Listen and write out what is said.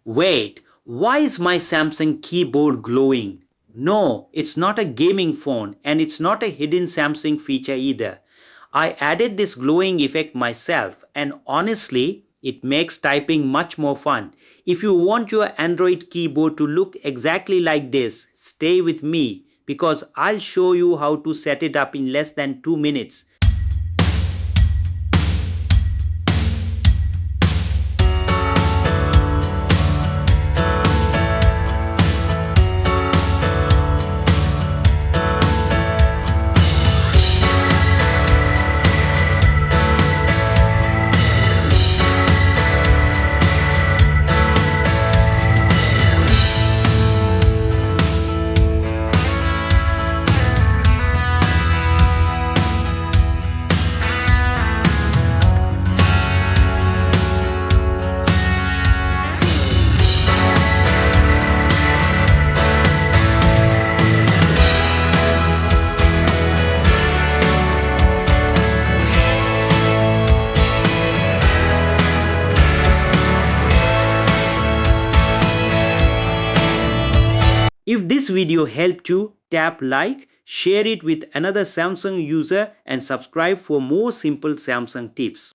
Wait, why is my Samsung keyboard glowing? No, it's not a gaming phone and it's not a hidden Samsung feature either. I added this glowing effect myself and honestly, it makes typing much more fun. If you want your Android keyboard to look exactly like this, stay with me because I'll show you how to set it up in less than 2 minutes. If this video helped you, tap like, share it with another Samsung user and subscribe for more simple Samsung tips.